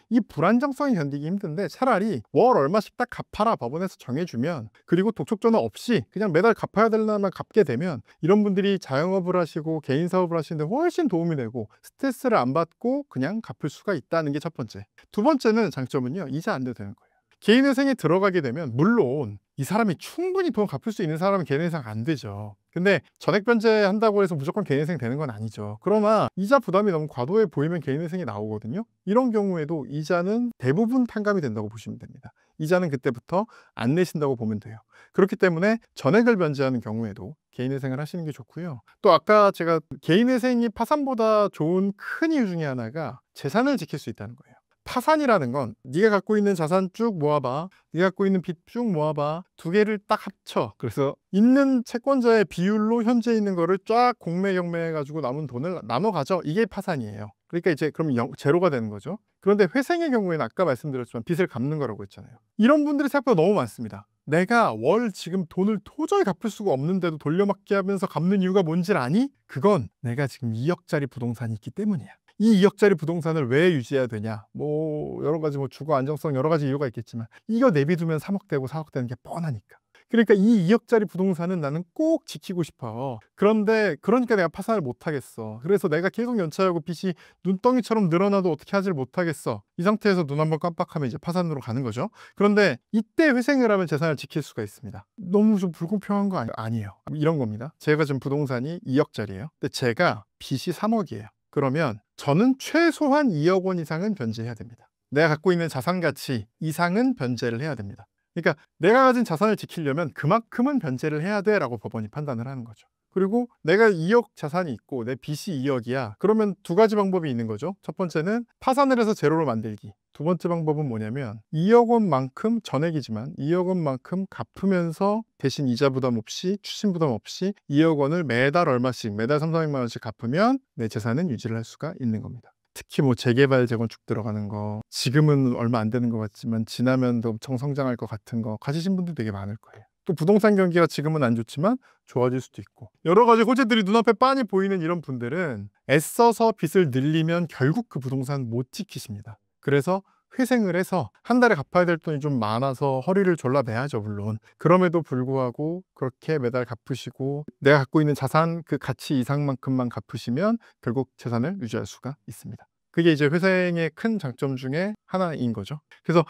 이 불안정성이 견디기 힘든데, 차라리 월 얼마씩 딱 갚아라 법원에서 정해주면, 그리고 독촉 전화 없이 그냥 매달 갚아야 될 날만 갚게 되면, 이런 분들이 자영업을 하시고 개인 사업을 하시는데 훨씬 도움이 되고 스트레스를 안 받고 그냥 갚을 수가 있다는 게 첫 번째. 두 번째는 장점은요, 이자 안 내도 되는 거예요. 개인회생에 들어가게 되면 물론 이 사람이 충분히 돈 갚을 수 있는 사람은 개인회생 안 되죠. 근데 전액 변제한다고 해서 무조건 개인회생 되는 건 아니죠. 그러나 이자 부담이 너무 과도해 보이면 개인회생이 나오거든요. 이런 경우에도 이자는 대부분 탕감이 된다고 보시면 됩니다. 이자는 그때부터 안 내신다고 보면 돼요. 그렇기 때문에 전액을 변제하는 경우에도 개인회생을 하시는 게 좋고요. 또 아까 제가 개인회생이 파산보다 좋은 큰 이유 중에 하나가 재산을 지킬 수 있다는 거예요. 파산이라는 건 네가 갖고 있는 자산 쭉 모아봐, 네가 갖고 있는 빚 쭉 모아봐, 두 개를 딱 합쳐. 그래서 있는 채권자의 비율로 현재 있는 거를 쫙 공매 경매해가지고 남은 돈을 나눠 가져. 이게 파산이에요. 그러니까 이제 그럼 제로가 되는 거죠. 그런데 회생의 경우에는 아까 말씀드렸지만 빚을 갚는 거라고 했잖아요. 이런 분들이 생각보다 너무 많습니다. 내가 월 지금 돈을 도저히 갚을 수가 없는데도 돌려막기 하면서 갚는 이유가 뭔지 아니? 그건 내가 지금 2억짜리 부동산이 있기 때문이야. 이 2억짜리 부동산을 왜 유지해야 되냐? 뭐 여러 가지 주거 안정성 여러 가지 이유가 있겠지만 이거 내비두면 3억 되고 4억 되는 게 뻔하니까. 그러니까 이 2억짜리 부동산은 나는 꼭 지키고 싶어. 그런데 그러니까 내가 파산을 못 하겠어. 그래서 내가 계속 연차하고 빚이 눈덩이처럼 늘어나도 어떻게 하질 못하겠어. 이 상태에서 눈 한번 깜빡하면 이제 파산으로 가는 거죠. 그런데 이때 회생을 하면 재산을 지킬 수가 있습니다. 너무 좀 불공평한 거 아니에요. 이런 겁니다. 제가 지금 부동산이 2억짜리예요. 근데 제가 빚이 3억이에요. 그러면 저는 최소한 2억 원 이상은 변제해야 됩니다. 내가 갖고 있는 자산 가치 이상은 변제를 해야 됩니다. 그러니까 내가 가진 자산을 지키려면 그만큼은 변제를 해야 돼라고 법원이 판단을 하는 거죠. 그리고 내가 2억 자산이 있고 내 빚이 2억이야. 그러면 두 가지 방법이 있는 거죠. 첫 번째는 파산을 해서 제로로 만들기. 두 번째 방법은 뭐냐면 2억 원만큼 전액이지만 2억 원만큼 갚으면서 대신 이자 부담 없이 추심 부담 없이 2억 원을 매달 얼마씩 매달 3, 400만 원씩 갚으면 내 재산은 유지를 할 수가 있는 겁니다. 특히 뭐 재개발 재건축 들어가는 거 지금은 얼마 안 되는 것 같지만 지나면 더 엄청 성장할 것 같은 거 가지신 분들 되게 많을 거예요. 또 부동산 경기가 지금은 안 좋지만 좋아질 수도 있고 여러 가지 호재들이 눈앞에 빤히 보이는 이런 분들은 애써서 빚을 늘리면 결국 그 부동산 못 지키십니다. 그래서 회생을 해서 한 달에 갚아야 될 돈이 좀 많아서 허리를 졸라매야죠 물론. 그럼에도 불구하고 그렇게 매달 갚으시고 내가 갖고 있는 자산 그 가치 이상만큼만 갚으시면 결국 재산을 유지할 수가 있습니다. 그게 이제 회생의 큰 장점 중에 하나인 거죠. 그래서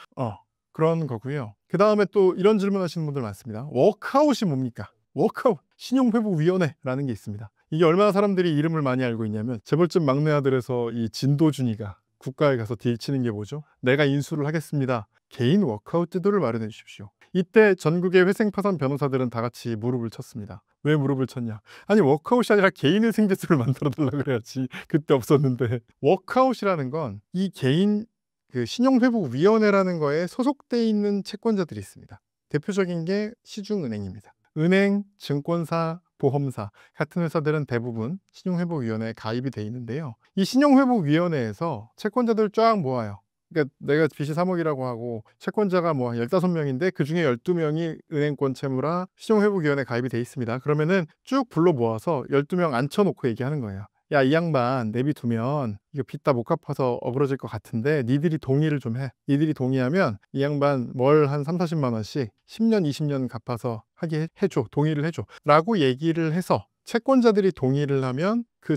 그런 거고요. 그 다음에 또 이런 질문 하시는 분들 많습니다. 워크아웃이 뭡니까? 워크아웃 신용회복위원회라는 게 있습니다. 이게 얼마나 사람들이 이름을 많이 알고 있냐면 재벌집 막내 아들에서 이 진도준이가 국가에 가서 딜치는 게 뭐죠? 내가 인수를 하겠습니다. 개인 워크아웃 제도를 마련해 주십시오. 이때 전국의 회생파산 변호사들은 다 같이 무릎을 쳤습니다. 왜 무릎을 쳤냐? 아니 워크아웃이 아니라 개인회생 제도를 만들어 달라 그래야지. 그때 없었는데. 워크아웃이라는 건 이 개인 그 신용회복위원회라는 거에 소속돼 있는 채권자들이 있습니다. 대표적인 게 시중은행입니다. 은행, 증권사, 보험사 같은 회사들은 대부분 신용회복위원회에 가입이 돼 있는데요. 이 신용회복위원회에서 채권자들 쫙 모아요. 그러니까 내가 빚이 3억이라고 하고 채권자가 뭐 15명인데 그중에 12명이 은행권 채무라 신용회복위원회에 가입이 돼 있습니다. 그러면은 쭉 불러 모아서 12명 앉혀놓고 얘기하는 거예요. 야, 이 양반 내비두면 이거 빚 다 못 갚아서 어그러질 것 같은데 니들이 동의를 좀 해. 니들이 동의하면 이 양반 월 한 3, 40만 원씩 10년, 20년 갚아서 하게 해줘. 동의를 해줘. 라고 얘기를 해서 채권자들이 동의를 하면 그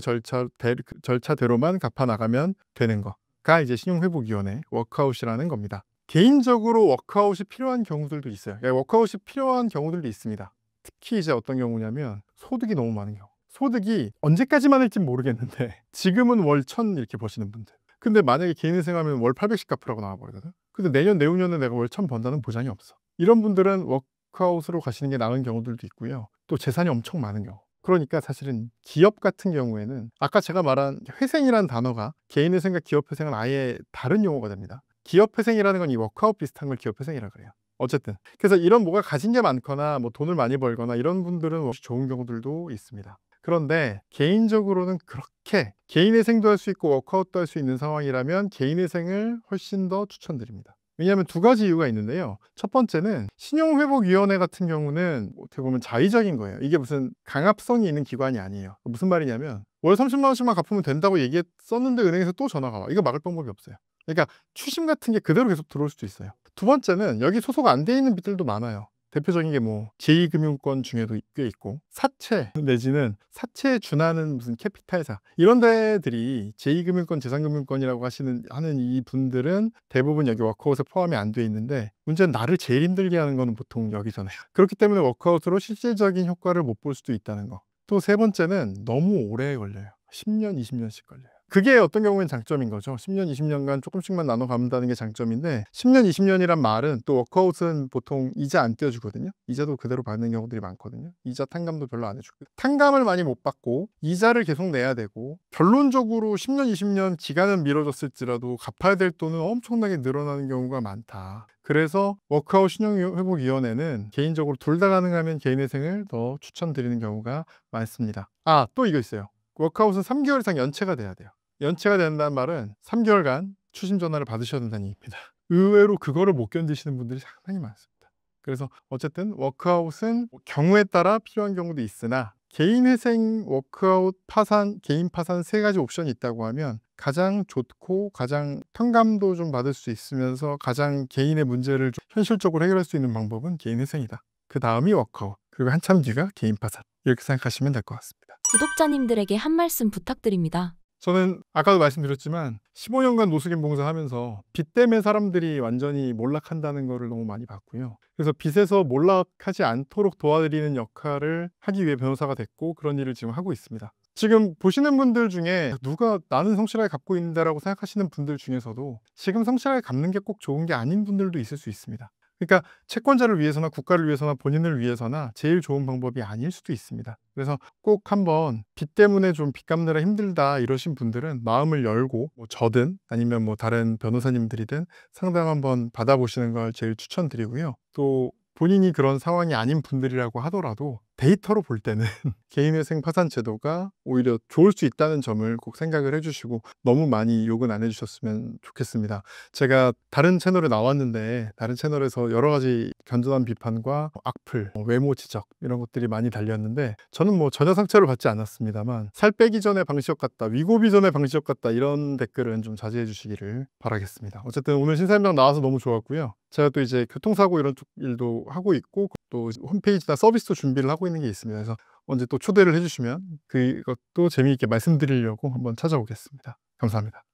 절차대로만 갚아 나가면 되는 거가 이제 신용회복위원회 워크아웃이라는 겁니다. 개인적으로 워크아웃이 필요한 경우들도 있어요. 워크아웃이 필요한 경우들도 있습니다. 특히 이제 어떤 경우냐면 소득이 너무 많은 경우. 소득이 언제까지만 할진 모르겠는데 지금은 월 1,000 이렇게 버시는 분들. 근데 만약에 개인회생 하면 월 800씩 갚으라고 나와버리거든. 근데 내년 내후년에 내가 월 1,000 번다는 보장이 없어. 이런 분들은 워크아웃으로 가시는 게 나은 경우들도 있고요. 또 재산이 엄청 많은 경우. 그러니까 사실은 기업 같은 경우에는 아까 제가 말한 회생이라는 단어가 개인회생과 기업회생은 아예 다른 용어가 됩니다. 기업회생이라는 건 이 워크아웃 비슷한 걸 기업회생이라고 그래요. 어쨌든 그래서 이런 뭐가 가진 게 많거나 뭐 돈을 많이 벌거나 이런 분들은 좋은 경우들도 있습니다. 그런데 개인적으로는 그렇게 개인회생도 할 수 있고 워크아웃도 할 수 있는 상황이라면 개인회생을 훨씬 더 추천드립니다. 왜냐하면 두 가지 이유가 있는데요. 첫 번째는 신용회복위원회 같은 경우는 어떻게 보면 자의적인 거예요. 이게 무슨 강압성이 있는 기관이 아니에요. 무슨 말이냐면 월 30만 원씩만 갚으면 된다고 얘기했었는데 은행에서 또 전화가 와. 이거 막을 방법이 없어요. 그러니까 추심 같은 게 그대로 계속 들어올 수도 있어요. 두 번째는 여기 소속 안 돼 있는 빚들도 많아요. 대표적인 게 뭐 제2금융권 중에도 꽤 있고, 사채 내지는 사채에 준하는 무슨 캐피탈사, 이런 데들이 제2금융권, 제3금융권이라고 하는 이 분들은 대부분 여기 워크아웃에 포함이 안 돼 있는데, 문제는 나를 제일 힘들게 하는 거는 보통 여기잖아요. 그렇기 때문에 워크아웃으로 실질적인 효과를 못 볼 수도 있다는 거. 또 세 번째는 너무 오래 걸려요. 10년, 20년씩 걸려요. 그게 어떤 경우에는 장점인 거죠. 10년, 20년간 조금씩만 나눠 간다는 게 장점인데, 10년, 20년이란 말은 또 워크아웃은 보통 이자 안 떼어주거든요. 이자도 그대로 받는 경우들이 많거든요. 이자 탕감도 별로 안 해주고, 탕감을 많이 못 받고 이자를 계속 내야 되고, 결론적으로 10년, 20년 기간은 미뤄졌을지라도 갚아야 될 돈은 엄청나게 늘어나는 경우가 많다. 그래서 워크아웃 신용회복위원회는 개인적으로 둘 다 가능하면 개인회생을 더 추천드리는 경우가 많습니다. 또 이거 있어요. 워크아웃은 3개월 이상 연체가 돼야 돼요. 연체가 된다는 말은 3개월간 추심 전화를 받으셔야 된다는 얘기입니다. 의외로 그거를 못 견디시는 분들이 상당히 많습니다. 그래서 어쨌든 워크아웃은 경우에 따라 필요한 경우도 있으나, 개인회생, 워크아웃, 파산, 개인 파산 세 가지 옵션이 있다고 하면 가장 좋고 가장 탕감도 좀 받을 수 있으면서 가장 개인의 문제를 좀 현실적으로 해결할 수 있는 방법은 개인회생이다. 그 다음이 워크아웃, 그리고 한참 뒤가 개인 파산, 이렇게 생각하시면 될 것 같습니다. 구독자님들에게 한 말씀 부탁드립니다. 저는 아까도 말씀드렸지만 15년간 노숙인 봉사하면서 빚 때문에 사람들이 완전히 몰락한다는 거를 너무 많이 봤고요. 그래서 빚에서 몰락하지 않도록 도와드리는 역할을 하기 위해 변호사가 됐고, 그런 일을 지금 하고 있습니다. 지금 보시는 분들 중에 누가 나는 성실하게 갚고 있는다라고 생각하시는 분들 중에서도 지금 성실하게 갚는 게 꼭 좋은 게 아닌 분들도 있을 수 있습니다. 그러니까 채권자를 위해서나 국가를 위해서나 본인을 위해서나 제일 좋은 방법이 아닐 수도 있습니다. 그래서 꼭 한번 빚 때문에 좀 빚 갚느라 힘들다 이러신 분들은 마음을 열고, 뭐 저든 아니면 뭐 다른 변호사님들이든 상담 한번 받아보시는 걸 제일 추천드리고요. 또 본인이 그런 상황이 아닌 분들이라고 하더라도 데이터로 볼 때는 개인회생 파산 제도가 오히려 좋을 수 있다는 점을 꼭 생각을 해주시고, 너무 많이 욕은 안 해주셨으면 좋겠습니다. 제가 다른 채널에 나왔는데 다른 채널에서 여러 가지 견전한 비판과 악플, 외모 지적 이런 것들이 많이 달렸는데, 저는 뭐 전혀 상처를 받지 않았습니다만, 살 빼기 전에 방시혁 같다, 위고비 전에 방시혁 같다, 이런 댓글은 좀 자제해 주시기를 바라겠습니다. 어쨌든 오늘 신사임당 나와서 너무 좋았고요. 제가 또 이제 교통사고 이런 쪽 일도 하고 있고, 또 홈페이지나 서비스도 준비를 하고 있는 게 있습니다. 그래서 언제 또 초대를 해주시면 그것도 재미있게 말씀드리려고 한번 찾아오겠습니다. 감사합니다.